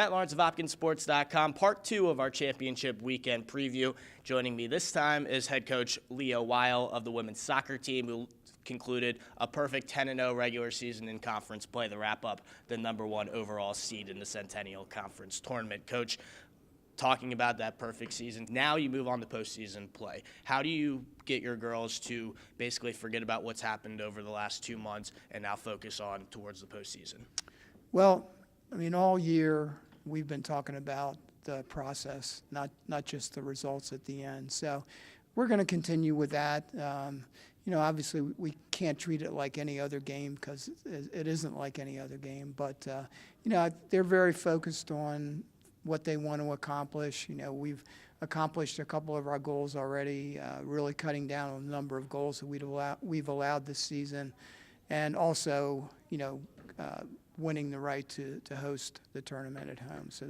Matt Lawrence of HopkinsSports.com, part 2 of our championship weekend preview. Joining me this time is head coach Leo Weil of the women's soccer team, who concluded a perfect 10-0 regular season in conference play to wrap up the #1 overall seed in the Centennial Conference tournament. Coach, talking about that perfect season, now you move on to postseason play. How do you get your girls to basically forget about what's happened over the last 2 months and now focus on towards the postseason? Well, I mean, all year we've been talking about the process, not just the results at the end. So we're going to continue with that. Obviously we can't treat it like any other game because it isn't like any other game. But, they're very focused on what they want to accomplish. We've accomplished a couple of our goals already, really cutting down on the number of goals that we've allowed this season. And also, winning the right to host the tournament at home. So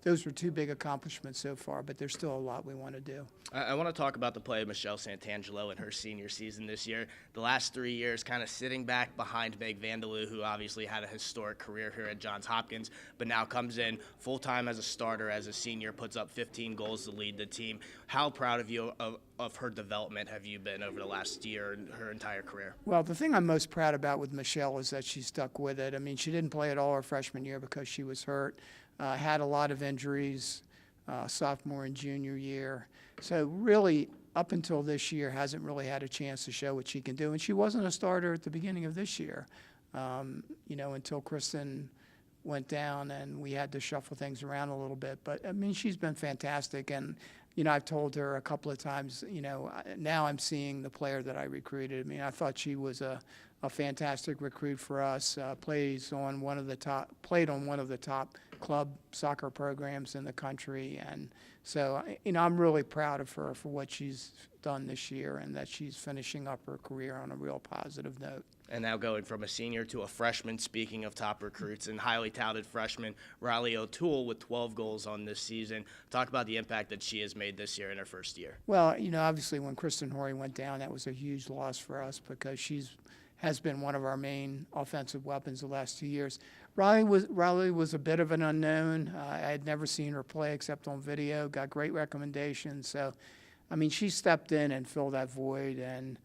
those were 2 big accomplishments so far, but there's still a lot we want to do. I want to talk about the play of Michelle Santangelo in her senior season this year. The last 3 years kind of sitting back behind Meg Vanderloo, who obviously had a historic career here at Johns Hopkins, but now comes in full-time as a starter, as a senior, puts up 15 goals to lead the team. How proud of you of her development have you been over the last year and her entire career? Well, the thing I'm most proud about with Michelle is that she stuck with it. I mean, she didn't play at all her freshman year because she was hurt, had a lot of injuries sophomore and junior year. So really, up until this year, hasn't really had a chance to show what she can do. And she wasn't a starter at the beginning of this year, until Kristen went down and we had to shuffle things around a little bit. But, I mean, she's been fantastic. And, I've told her a couple of times, now I'm seeing the player that I recruited. I mean, I thought she was a fantastic recruit for us, played on one of the top club soccer programs in the country. And so, I'm really proud of her for what she's done this year and that she's finishing up her career on a real positive note. And now going from a senior to a freshman, speaking of top recruits and highly touted freshman, Riley OToole with 12 goals on this season. Talk about the impact that she has made this year in her first year. Well, obviously when Kristen Horry went down, that was a huge loss for us because has been one of our main offensive weapons the last 2 years. Riley was a bit of an unknown. I had never seen her play except on video, got great recommendations. So, I mean, she stepped in and filled that void and,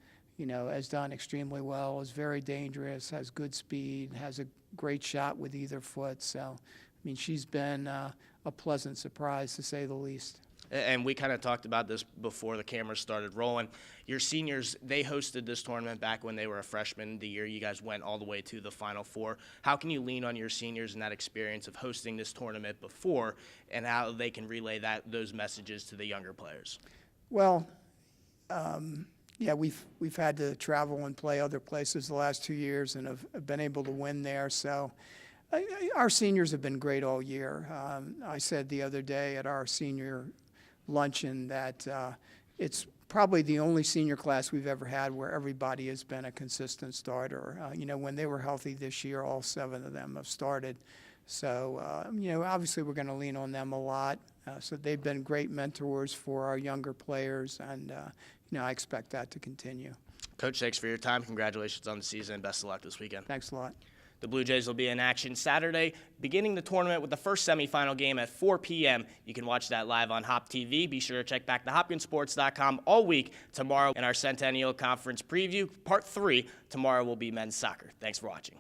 has done extremely well, is very dangerous, has good speed, has a great shot with either foot. So, I mean, she's been a pleasant surprise, to say the least. And we kind of talked about this before the cameras started rolling. Your seniors, they hosted this tournament back when they were a freshman, the year you guys went all the way to the Final Four. How can you lean on your seniors and that experience of hosting this tournament before and how they can relay those messages to the younger players? Well, yeah, we've had to travel and play other places the last 2 years and have been able to win there. So our seniors have been great all year. I said the other day at our senior luncheon that it's probably the only senior class we've ever had where everybody has been a consistent starter. When they were healthy this year, all 7 of them have started. So, obviously we're going to lean on them a lot. So they've been great mentors for our younger players, and, I expect that to continue. Coach, thanks for your time. Congratulations on the season, and best of luck this weekend. Thanks a lot. The Blue Jays will be in action Saturday, beginning the tournament with the first semifinal game at 4 p.m. You can watch that live on HopTV. Be sure to check back to HopkinsSports.com all week. Tomorrow in our Centennial Conference preview, part 3, tomorrow will be men's soccer. Thanks for watching.